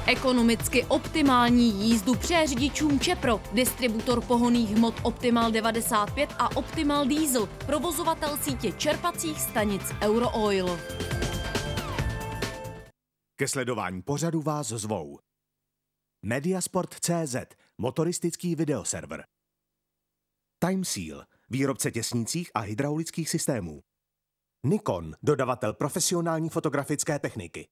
Ekonomicky optimální jízdu přeje řidičům Čepro, distributor pohonných hmot Optimal 95 a Optimal Diesel, provozovatel sítě čerpacích stanic Eurooil. Ke sledování pořadu vás zvou Mediasport.cz, motoristický videoserver. Timeseal, výrobce těsnicích a hydraulických systémů. Nikon, dodavatel profesionální fotografické techniky.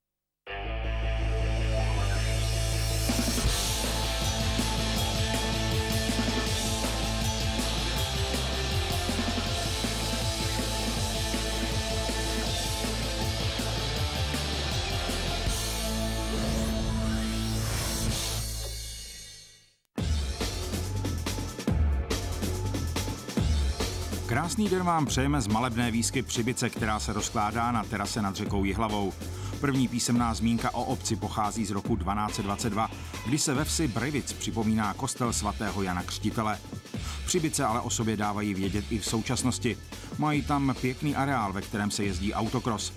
Krásný den vám přejeme z malebné výsky Přibyce, která se rozkládá na terase nad řekou Jihlavou. První písemná zmínka o obci pochází z roku 1222, kdy se ve vsi Brivic připomíná kostel svatého Jana Křtitele. Přibyce ale o sobě dávají vědět i v současnosti. Mají tam pěkný areál, ve kterém se jezdí autokros.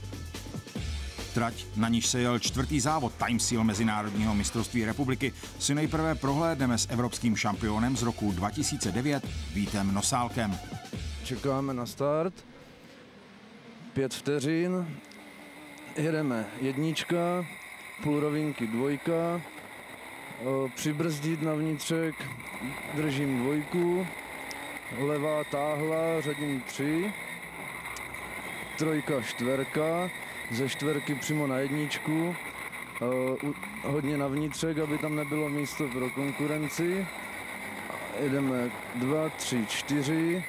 Trať, na níž se jel čtvrtý závod Timeseal Mezinárodního mistrovství republiky, si nejprve prohlédneme s evropským šampionem z roku 2009 Vítem Nosálkem. Čekáme na start, 5 vteřin, jedeme jednička, půl rovinky dvojka, přibrzdit na vnitřek, držím dvojku, levá táhla, řadím 3, trojka, čtverka, ze čtverky přímo na jedničku, hodně na vnitřek, aby tam nebylo místo pro konkurenci, jedeme 2, 3, 4,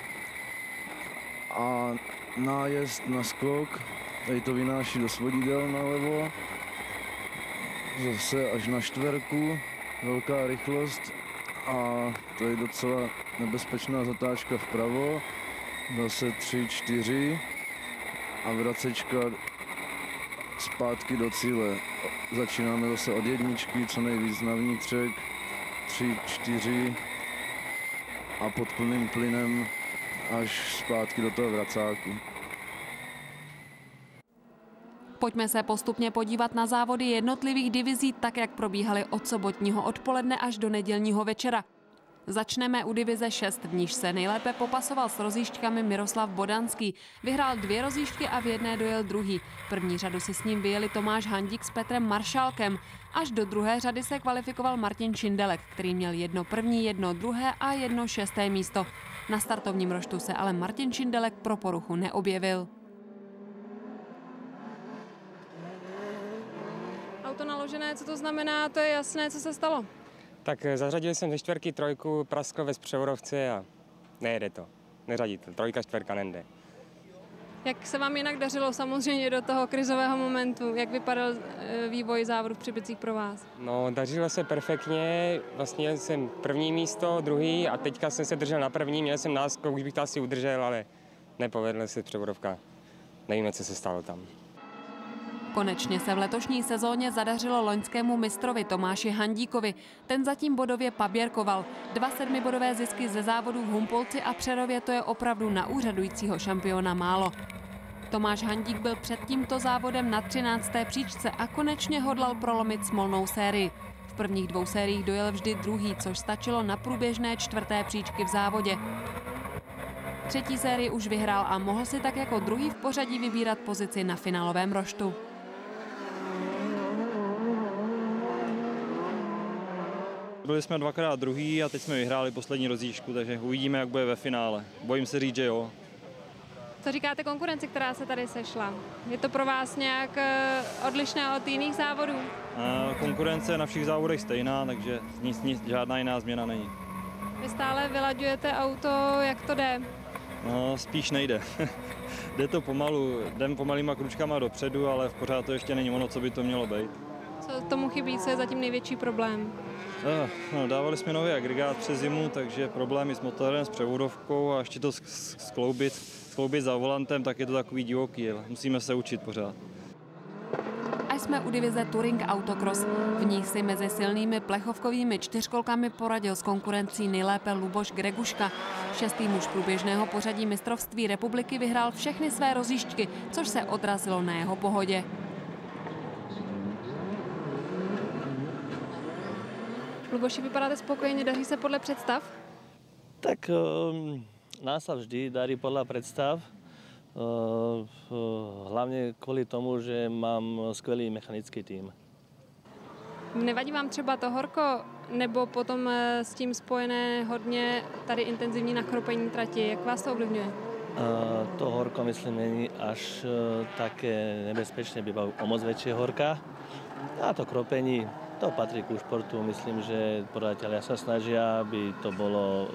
a nájezd na skok, tady to vynáší do svodidel nalevo, zase až na čtverku, velká rychlost a to je docela nebezpečná zatáčka vpravo, zase 3, 4 a vracečka zpátky do cíle. Začínáme zase od jedničky, co nejvíc na vnitřek, 3, 4 a pod plným plynem až zpátky do toho vracáku. Pojďme se postupně podívat na závody jednotlivých divizí, tak jak probíhaly od sobotního odpoledne až do nedělního večera. Začneme u divize 6, v níž se nejlépe popasoval s rozjížďkami Miroslav Bodanský. Vyhrál 2 rozjížďky a v jedné dojel druhý. První řadu si s ním vyjeli Tomáš Handík s Petrem Maršálkem. Až do druhé řady se kvalifikoval Martin Šindelek, který měl 1 první, 1 druhé a 1 šesté místo. Na startovním roštu se ale Martin Šindelek pro poruchu neobjevil. Auto naložené, co to znamená, to je jasné, co se stalo. Tak zařadil jsem ze čtverky trojku, praskl ve převodovce a nejede to. Neřadí to, trojka, čtverka nejde. Jak se vám jinak dařilo samozřejmě do toho krizového momentu? Jak vypadal vývoj závodu v Přibicích pro vás? No, dařilo se perfektně, vlastně jsem první místo, druhý a teďka jsem se držel na první, měl jsem náskok, už bych to asi udržel, ale nepovedla se převodovka. Nevíme, co se stalo tam. Konečně se v letošní sezóně zadařilo loňskému mistrovi Tomáši Handíkovi. Ten zatím bodově paběrkoval. 2 7bodové zisky ze závodů v Humpolci a Přerově, to je opravdu na úřadujícího šampiona málo. Tomáš Handík byl před tímto závodem na 13. příčce a konečně hodlal prolomit smolnou sérii. V prvních 2 sériích dojel vždy druhý, což stačilo na průběžné 4. příčky v závodě. 3. sérii už vyhrál a mohl si tak jako druhý v pořadí vybírat pozici na finálovém roštu. Byli jsme 2krát druhý a teď jsme vyhráli poslední rozjížďku, takže uvidíme, jak bude ve finále. Bojím se říct, že jo. Co říkáte konkurenci, která se tady sešla? Je to pro vás nějak odlišné od jiných závodů? Konkurence je na všech závodech stejná, takže žádná jiná změna není. Vy stále vylaďujete auto, jak to jde? No, spíš nejde. Jde to pomalu, jdem pomalýma kručkama dopředu, ale v pořád to ještě není ono, co by to mělo být. Co tomu chybí, co je zatím největší problém? No, dávali jsme nový agregát přes zimu, takže problémy s motorem, s převodovkou a ještě to skloubit za volantem, tak je to takový divoký, ale musíme se učit pořád. A jsme u divize Touring Autocross. V ní si mezi silnými plechovkovými 4kolkami poradil s konkurencí nejlépe Luboš Greguška. 6. muž průběžného pořadí mistrovství republiky vyhrál všechny své rozjížďky, což se odrazilo na jeho pohodě. Luboši, vypadáte spokojeně, daří se podle představ? Tak nám sa vždy darí podľa predstav. Hlavne kvôli tomu, že mám skvělý mechanický tým. Nevadí vám třeba to horko, nebo potom s tím spojené hodně tady intenzivní nakropení trati? Jak vás to ovlivňuje? To horko, myslím, není až také nebezpečné, býva o moc väčšie horka. A to kropení, to patrí ku športu. Myslím, že podajatelia sa snažia, aby to bolo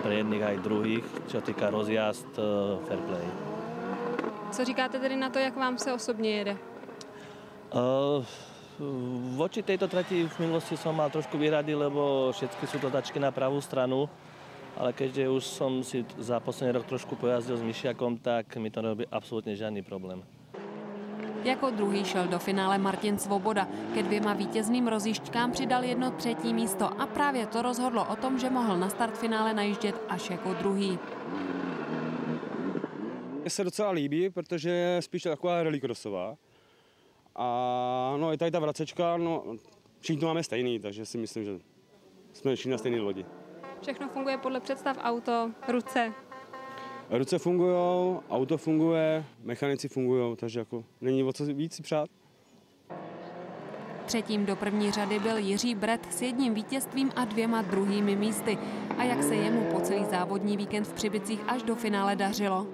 pre jedných aj druhých, čo týka rozjazd, fair play. Co říkáte tedy na to, jak vám se osobně jede? Voči tejto trati v minulosti som mal trošku výhrady, lebo všetky sú to tačky na pravú stranu, ale keďže už som si za posledný rok trošku pojazdil s Myšiakom, tak mi to nerobí absolútne žiadny problém. Jako druhý šel do finále Martin Svoboda. Ke 2 vítězným rozjížďkám přidal 1 třetí místo a právě to rozhodlo o tom, že mohl na start finále najíždět až jako druhý. Mně se docela líbí, protože je spíš taková rallycrossová. A no i tady ta vracečka, no všichni to máme stejný, takže si myslím, že jsme všichni na stejné lodi. Všechno funguje podle představ, auto, ruce. Ruce fungují, auto funguje, mechanici fungují, takže jako není o co víc si přát. Třetím do první řady byl Jiří Bret s 1 vítězstvím a 2 druhými místy. A jak se jemu po celý závodní víkend v Přibicích až do finále dařilo?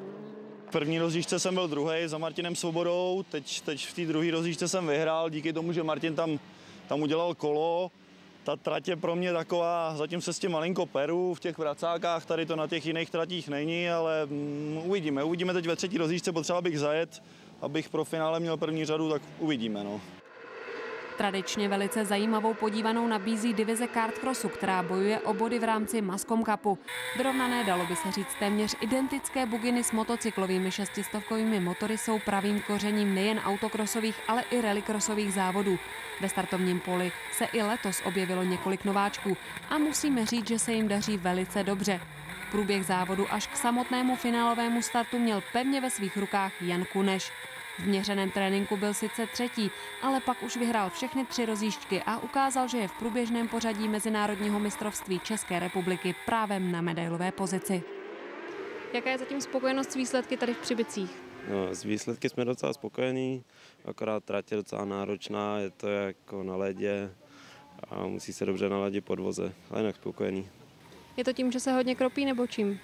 V první rozjížďce jsem byl druhý za Martinem Svobodou, teď v té druhé rozjížďce jsem vyhrál díky tomu, že Martin tam udělal kolo. Ta trať je pro mě taková, zatím se s tím malinko peru v těch vracákách, tady to na těch jiných tratích není, ale uvidíme teď ve třetí rozjížďce, potřeba bych zajet, abych pro finále měl první řadu, tak uvidíme. No. Tradičně velice zajímavou podívanou nabízí divize kartcrossu, která bojuje o body v rámci Mascom Cupu. Vyrovnané, dalo by se říct, téměř identické buginy s motocyklovými 600kovými motory jsou pravým kořením nejen autokrosových, ale i rallycrossových závodů. Ve startovním poli se i letos objevilo několik nováčků a musíme říct, že se jim daří velice dobře. Průběh závodu až k samotnému finálovému startu měl pevně ve svých rukách Jan Kuneš. V měřeném tréninku byl sice třetí, ale pak už vyhrál všechny 3 rozjížďky a ukázal, že je v průběžném pořadí Mezinárodního mistrovství České republiky právem na medailové pozici. Jaká je zatím spokojenost s výsledky tady v Přibicích? No, z výsledky jsme docela spokojení, akorát trať je docela náročná, je to jako na ledě a musí se dobře naladit podvoze, ale jinak spokojený. Je to tím, že se hodně kropí, nebo čím?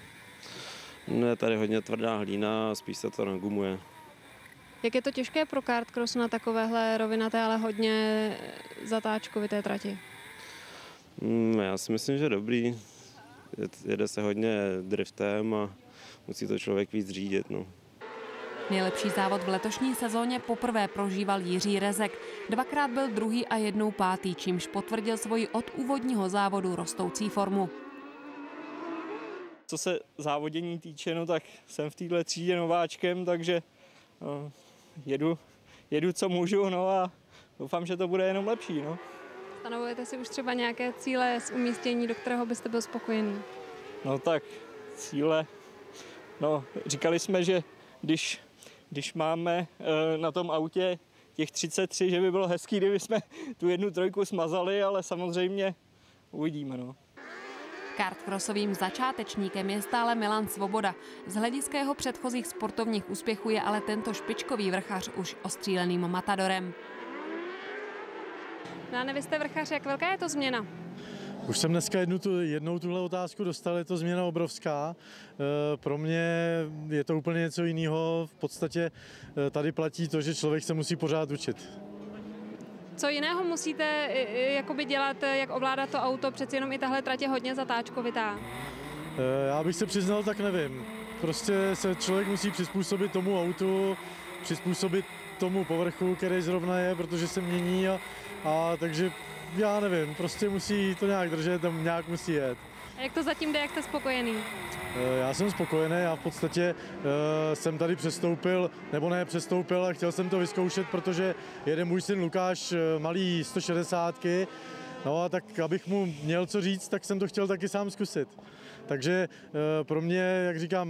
No, je tady hodně tvrdá hlína a spíš se to nagumuje. Jak je to těžké pro kartcross na takovéhle rovinaté, ale hodně zatáčkovité trati? Já si myslím, že dobrý. Jede se hodně driftem a musí to člověk víc řídit. No. Nejlepší závod v letošní sezóně poprvé prožíval Jiří Rezek. 2krát byl druhý a 1 pátý, čímž potvrdil svoji od úvodního závodu rostoucí formu. Co se závodění týče, no tak jsem v této třídě nováčkem, takže jedu co můžu, no a doufám, že to bude jenom lepší. No. Stanovujete si už třeba nějaké cíle z umístění, do kterého byste byl spokojený? No tak cíle, no říkali jsme, že když máme na tom autě těch 33, že by bylo hezký, kdyby jsme tu 1 trojku smazali, ale samozřejmě uvidíme. No. Kartcrossovým začátečníkem je stále Milan Svoboda. Z hlediska jeho předchozích sportovních úspěchů je ale tento špičkový vrchař už ostříleným matadorem. Dáne, vy jste vrchař, jak velká je to změna? Už jsem dneska jednou tuhle otázku dostal, je to změna obrovská. Pro mě je to úplně něco jiného. V podstatě tady platí to, že člověk se musí pořád učit. Co jiného musíte jakoby dělat, jak ovládat to auto? Přeci jenom i tahle trať je hodně zatáčkovitá. Já bych se přiznal, tak nevím. Prostě se člověk musí přizpůsobit tomu autu, přizpůsobit tomu povrchu, který zrovna je, protože se mění a takže já nevím, prostě musí to nějak držet a nějak musí jet. A jak to zatím jde, jak jste spokojený? Já jsem spokojený, já v podstatě jsem tady přestoupil, nebo ne přestoupil, ale chtěl jsem to vyzkoušet, protože jede můj syn Lukáš malý 160. No a tak abych mu měl co říct, tak jsem to chtěl taky sám zkusit. Takže pro mě, jak říkám,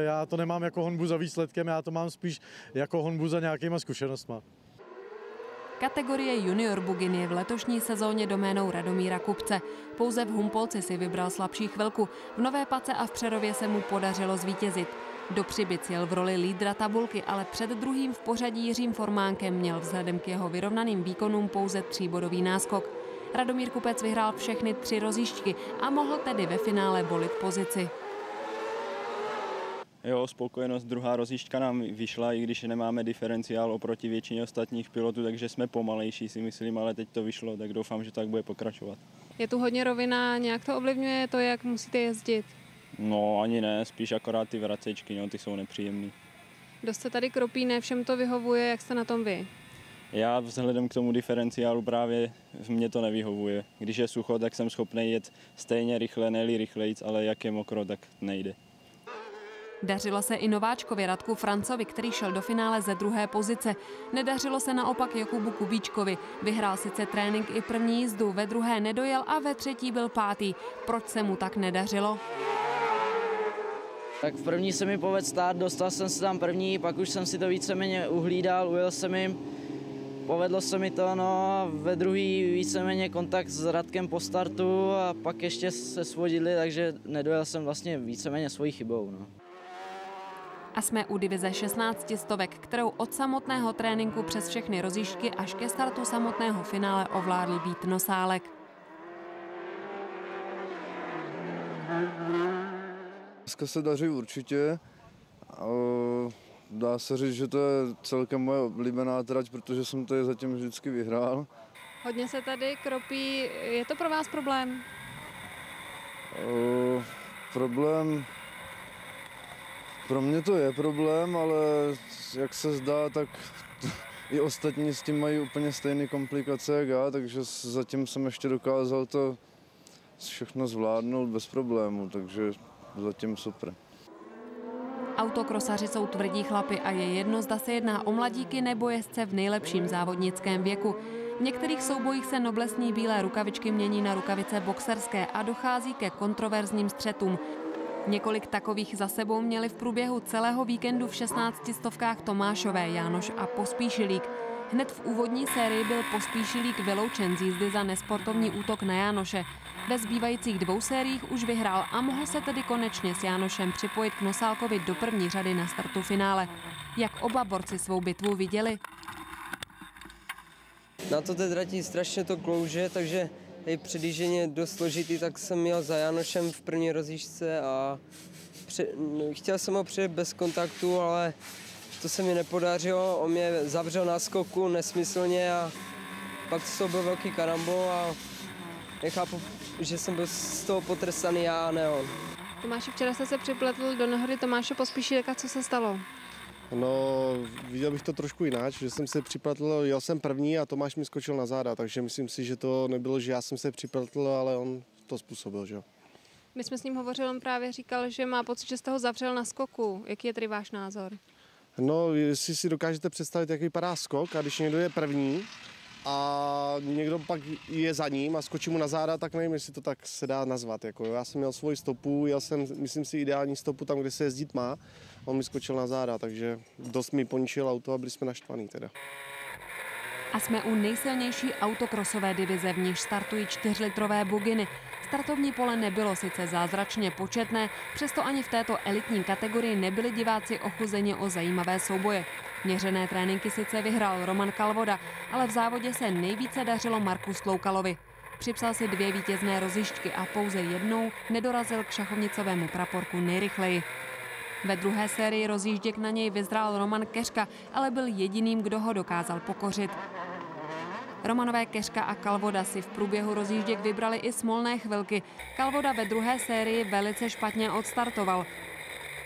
já to nemám jako honbu za výsledkem, já to mám spíš jako honbu za nějakýma zkušenostma. Kategorie junior bugin je v letošní sezóně doménou Radomíra Kupce. Pouze v Humpolci si vybral slabší chvilku. V Nové Pace a v Přerově se mu podařilo zvítězit. Do Přibyc jel v roli lídra tabulky, ale před druhým v pořadí Jiřím Formánkem měl vzhledem k jeho vyrovnaným výkonům pouze 3bodový náskok. Radomír Kupec vyhrál všechny 3 rozjížďky a mohl tedy ve finále bolit pozici. Jo, spokojenost, druhá rozjížďka nám vyšla, i když nemáme diferenciál oproti většině ostatních pilotů, takže jsme pomalejší, si myslím, ale teď to vyšlo, tak doufám, že tak bude pokračovat. Je tu hodně rovina, nějak to ovlivňuje to, jak musíte jezdit? No ani ne, spíš akorát ty vracečky, no, ty jsou nepříjemný. Dost se tady kropí, ne všem to vyhovuje, jak jste na tom vy? Já vzhledem k tomu diferenciálu právě mě to nevyhovuje. Když je sucho, tak jsem schopný jet stejně rychle, ne-li rychlejc, ale jak je mokro, tak nejde. Dařilo se i nováčkovi Radku Francovi, který šel do finále ze 2. pozice. Nedařilo se naopak Jakubu Kubíčkovi. Vyhrál sice trénink i první jízdu, ve 2. nedojel a ve 3. byl 5. Proč se mu tak nedařilo? Tak v první se mi povedl start, dostal jsem se tam první, pak už jsem si to víceméně uhlídal, ujel jsem jim. Povedlo se mi to, no, ve 2. víceméně kontakt s Radkem po startu a pak ještě se svodili, takže nedojel jsem vlastně víceméně svojí chybou. No. A jsme u divize 16 stovek, kterou od samotného tréninku přes všechny rozjížďky až ke startu samotného finále ovládl Vít Nosálek. Dneska se daří určitě. Dá se říct, že to je celkem moje oblíbená trať, protože jsem tady zatím vždycky vyhrál. Hodně se tady kropí. Je to pro vás problém? Problém... Pro mě to je problém, ale jak se zdá, tak i ostatní s tím mají úplně stejné komplikace jak já, takže zatím jsem ještě dokázal to všechno zvládnout bez problému, takže zatím super. Autokrosaři jsou tvrdí chlapi a je jedno, zda se jedná o mladíky nebo jezdce v nejlepším závodnickém věku. V některých soubojích se noblesní bílé rukavičky mění na rukavice boxerské a dochází ke kontroverzním střetům. Několik takových za sebou měli v průběhu celého víkendu v 16 stovkách Tomášové, Jánoš a Pospíšilík. Hned v úvodní sérii byl Pospíšilík vyloučen z jízdy za nesportovní útok na Jánoše. Ve zbývajících 2 sériích už vyhrál a mohl se tedy konečně s Jánošem připojit k Nosálkovi do první řady na startu finále. Jak oba borci svou bitvu viděli? Na to té trati strašně to klouže, takže i předjíždění je dost složitý, tak jsem jel za Jánošem v první rozjížďce a chtěl jsem ho přijet bez kontaktu, ale to se mi nepodařilo. On mě zavřel na skoku nesmyslně a pak to byl velký karambol a nechápu, že jsem byl z toho potrestaný já a ne on. Tomáši, včera jste se připletl do nehody Tomáše Pospíšilíka, co se stalo? No, viděl bych to trošku jinak, že jsem se připletl, jel jsem první a Tomáš mi skočil na záda, takže myslím si, že to nebylo, že já jsem se připletl, ale on to způsobil, že jo. My jsme s ním hovořili, on právě říkal, že má pocit, že jste ho zavřel na skoku. Jaký je tedy váš názor? No, jestli si dokážete představit, jak vypadá skok a když někdo je první a někdo pak je za ním a skočí mu na záda, tak nevím, jestli to tak se dá nazvat. Jako, já jsem měl svoji stopu, jel jsem, myslím si, ideální stopu tam, kde se jezdit má. On mi skočil na záda, takže dost mi poničil auto a byli jsme naštvaný teda. A jsme u nejsilnější autokrosové divize, v níž startují 4litrové buginy. Startovní pole nebylo sice zázračně početné, přesto ani v této elitní kategorii nebyli diváci ochuzeni o zajímavé souboje. Měřené tréninky sice vyhrál Roman Kalvoda, ale v závodě se nejvíce dařilo Marku Sloukalovi. Připsal si 2 vítězné rozjížďky a pouze jednou nedorazil k šachovnicovému praporku nejrychleji. Ve 2. sérii rozjížděk na něj vyzrál Roman Keřka, ale byl jediným, kdo ho dokázal pokořit. Romanové Keřka a Kalvoda si v průběhu rozjížděk vybrali i smolné chvilky. Kalvoda ve 2. sérii velice špatně odstartoval.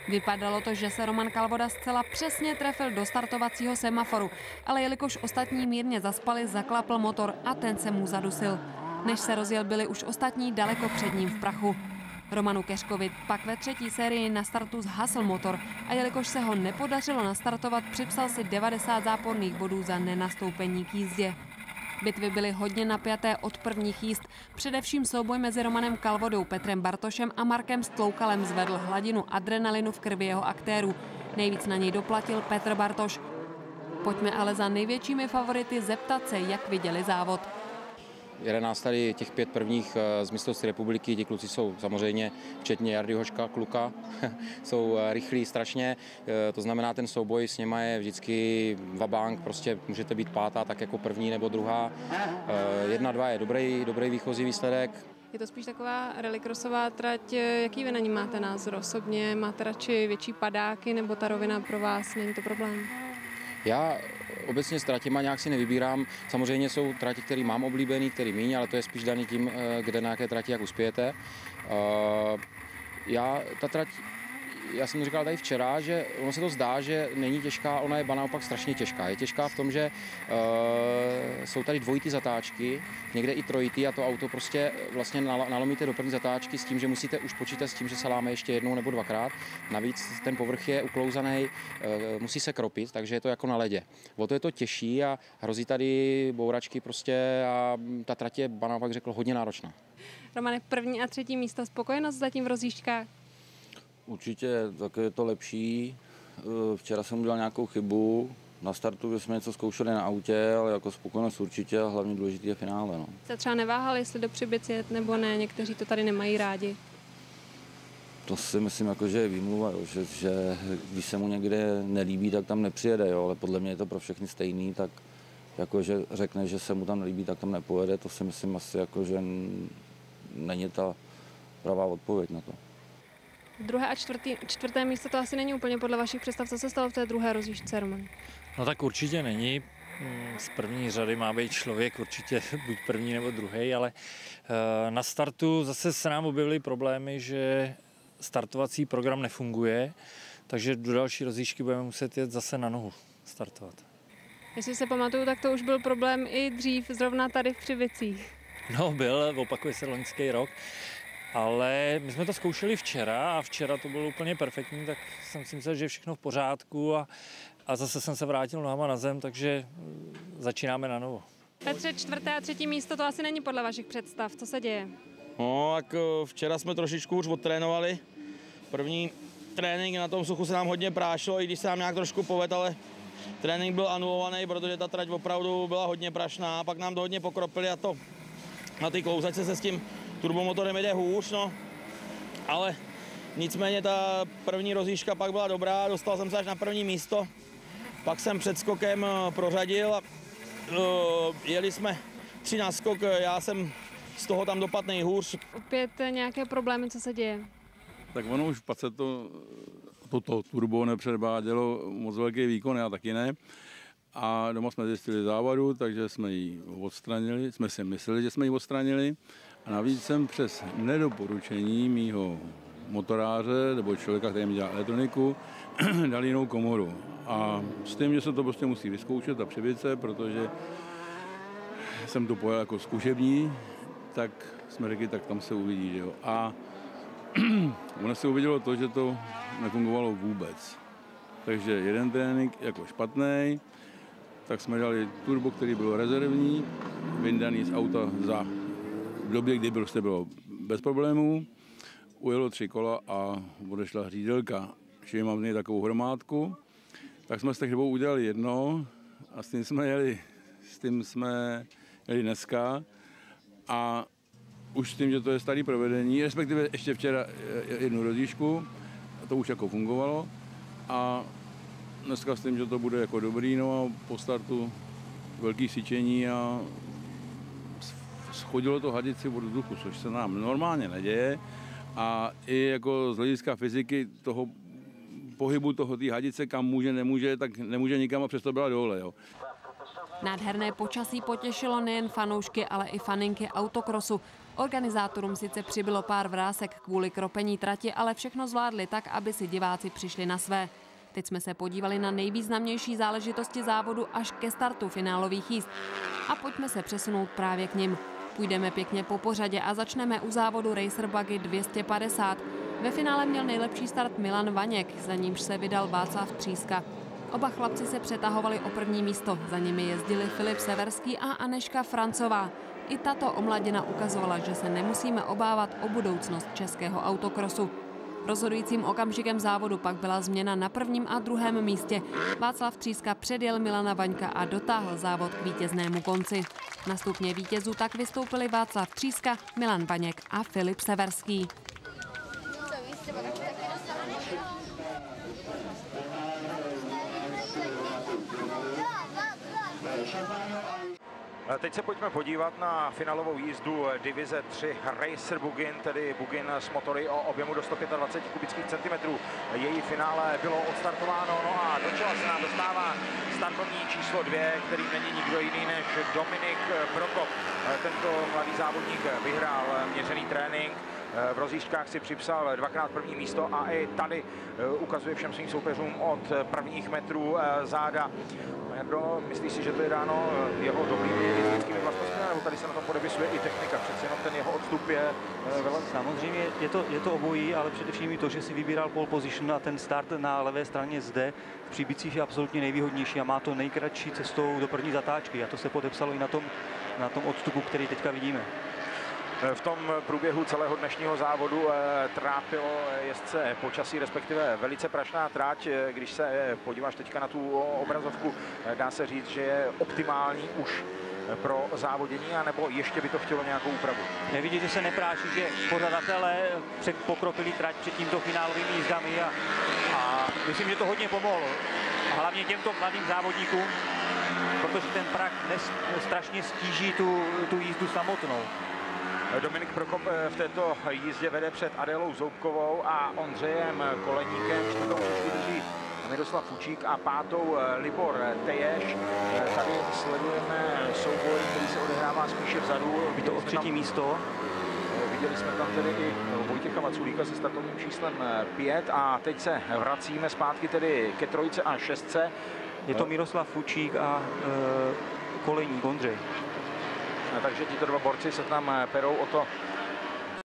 Vypadalo to, že se Roman Kalvoda zcela přesně trefil do startovacího semaforu, ale jelikož ostatní mírně zaspali, zaklapl motor a ten se mu zadusil. Než se rozjel, byli už ostatní daleko před ním v prachu. Romanu Keřkovi pak ve 3. sérii na startu zhasl motor a jelikož se ho nepodařilo nastartovat, připsal si 90 záporných bodů za nenastoupení k jízdě. Bitvy byly hodně napjaté od prvních jízd. Především souboj mezi Romanem Kalvodou, Petrem Bartošem a Markem Stloukalem zvedl hladinu adrenalinu v krvi jeho aktérů. Nejvíc na něj doplatil Petr Bartoš. Pojďme ale za největšími favority zeptat se, jak viděli závod. Jede nás tady těch 5 prvních z mistrovství republiky, ti kluci jsou samozřejmě, včetně Jardy Hoška, kluka, jsou rychlí strašně, to znamená ten souboj s něma je vždycky vabank, prostě můžete být pátá tak jako první nebo druhá, 1-2 je dobrý výchozí výsledek. Je to spíš taková rallycrossová trať, jaký vy na ní máte názor osobně, máte radši větší padáky nebo ta rovina pro vás není to problém? Já obecně s tratěma nějak si nevybírám. Samozřejmě jsou trati, které mám oblíbený, které míň, ale to je spíš daný tím, kde na jaké trati jak uspějete. Já jsem to říkal tady včera, že ono se to zdá, že není těžká, ona je naopak strašně těžká. Je těžká v tom, že jsou tady dvojitý zatáčky, někde i trojitý a to auto prostě vlastně nalomíte do první zatáčky s tím, že musíte už počítat s tím, že se láme ještě jednou nebo dvakrát. Navíc ten povrch je uklouzaný, musí se kropit, takže je to jako na ledě. O to je to těžší a hrozí tady bouračky prostě a ta trať je, naopak řekl, hodně náročná. Romane, 1. a 3. místo, spokojenost zatím v rozjížďkách? Určitě, tak je to lepší. Včera jsem udělal nějakou chybu. Na startu jsme něco zkoušeli na autě, ale jako spokojenost určitě a hlavně důležitý je finále. No. Jste třeba neváhali, jestli do Přibyc jet nebo ne, někteří to tady nemají rádi. To si myslím, jako, že je výmluva, že když se mu někde nelíbí, tak tam nepřijede, jo, ale podle mě je to pro všechny stejný, tak jako, že řekne, že se mu tam nelíbí, tak tam nepojede, to si myslím asi, jako, že není ta pravá odpověď na to. 2. a 4. místo to asi není úplně podle vašich představ. Co se stalo v té druhé rozjížďce, Roman? No tak určitě není. Z první řady má být člověk určitě buď první nebo druhý, ale na startu zase se nám objevily problémy, že startovací program nefunguje, takže do další rozjížďky budeme muset jet zase na nohu startovat. Jestli se pamatuju, tak to už byl problém i dřív, zrovna tady v Přibicích. No byl, opakuje se loňský rok. Ale my jsme to zkoušeli včera a včera to bylo úplně perfektní, tak jsem si myslel, že je všechno v pořádku a zase jsem se vrátil nohama na zem, takže začínáme na novo. Petře, 4. a 3. místo to asi není podle vašich představ. Co se děje? No, tak včera jsme trošičku už odtrénovali. První trénink na tom suchu se nám hodně prášilo, i když se nám nějak trošku povedl, ale trénink byl anulovaný, protože ta trať opravdu byla hodně prašná, pak nám to hodně pokropili a to na ty klouzačce se s tím turbomotorem jede hůř, no. Ale nicméně ta první rozjížďka pak byla dobrá, dostal jsem se až na 1. místo, pak jsem před skokem prořadil a jeli jsme 3 na skok, já jsem z toho tam dopadl nejhůř. Opět nějaké problémy, co se děje? Tak ono už pak se to turbo nepředvádělo moc velký výkon, já taky ne. A doma jsme zjistili závadu, takže jsme ji odstranili, jsme si mysleli, že jsme ji odstranili. A navíc jsem přes nedoporučení mýho motoráře nebo člověka, který mi dělá elektroniku, dal jinou komoru. A s tím, že se to prostě musí vyzkoušet a Přibyce, protože jsem to pojel jako zkušební, tak jsme řekli, tak tam se uvidí. Jo. A ono se uvidělo to, že to nefungovalo vůbec. Takže jeden trénink jako špatný, tak jsme dali turbo, který byl rezervní, vyndaný z auta v době, kdy prostě bylo bez problémů. Ujelo 3 kola a odešla hřídelka. Čili mám z něj takovou hromádku. Tak jsme s těch dobou udělali jedno a s tím jsme jeli dneska. A už s tím, že to je starý provedení, respektive ještě včera jednu rozjížďku, a to už jako fungovalo. A dneska s tím, že to bude jako dobrý, no a po startu velký syčení a schodilo to hadici od vzduchu, což se nám normálně neděje. A i jako z hlediska fyziky toho pohybu té hadice, kam může, nemůže, tak nemůže nikam a přesto byla dole. Jo. Nádherné počasí potěšilo nejen fanoušky, ale i faninky autokrosu. Organizátorům sice přibylo pár vrásek kvůli kropení trati, ale všechno zvládli tak, aby si diváci přišli na své. Teď jsme se podívali na nejvýznamnější záležitosti závodu až ke startu finálových jízd. A pojďme se přesunout právě k nim. Půjdeme pěkně po pořadě a začneme u závodu Racer Buggy 250. Ve finále měl nejlepší start Milan Vaněk, za nímž se vydal Václav Tříska. Oba chlapci se přetahovali o 1. místo, za nimi jezdili Filip Severský a Anežka Francová. I tato omladina ukazovala, že se nemusíme obávat o budoucnost českého autokrosu. Rozhodujícím okamžikem závodu pak byla změna na prvním a druhém místě. Václav Tříska předjel Milana Vaňka a dotáhl závod k vítěznému konci. Na stupně vítězů tak vystoupili Václav Tříska, Milan Vaněk a Filip Severský. Teď se pojďme podívat na finálovou jízdu divize 3 Racer Bugin, tedy Bugin s motory o objemu do 125 kubických centimetrů. Její finále bylo odstartováno, no a do čela se nám dostává startovní číslo 2, který není nikdo jiný než Dominik Prokop. Tento mladý závodník vyhrál měřený trénink. V rozjížďkách si připsal dvakrát první místo a i tady ukazuje všem svým soupeřům od prvních metrů záda. Jardo, myslíš si, že to je dáno jeho dobrými jezdeckými vlastnostmi, nebo tady se na tom podepisuje i technika? Přeci jenom ten jeho odstup je velmi... Samozřejmě je to obojí, ale především i to, že si vybíral pole position a ten start na levé straně zde v Příbicích je absolutně nejvýhodnější a má to nejkratší cestou do první zatáčky a to se podepsalo i na tom odstupu, který teďka vidíme. V tom průběhu celého dnešního závodu trápilo jezdce počasí, respektive velice prašná tráť. Když se podíváš teďka na tu obrazovku, dá se říct, že je optimální už pro závodění, anebo ještě by to chtělo nějakou úpravu? Nevidíte, že se nepráší, že pořadatelé pokropili trať před tímto finálovými jízdami a myslím, že to hodně pomohlo. A hlavně těmto mladým závodníkům, protože ten prach strašně stíží tu jízdu samotnou. Dominik Prokop v této jízdě vede před Adélou Zoubkovou a Ondřejem Koleníkem. Čtvrtou drží Miroslav Fučík a pátou Libor Teješ. Tady sledujeme souboj, který se odehrává spíše vzadu. Je to o třetí místo. Viděli jsme tam tedy i Vojtěcha Vaculíka se startovním číslem 5 a teď se vracíme zpátky tedy ke trojce a šestce. Je to Miroslav Fučík a Koleník Ondřej. Takže tito dva borci se tam perou o to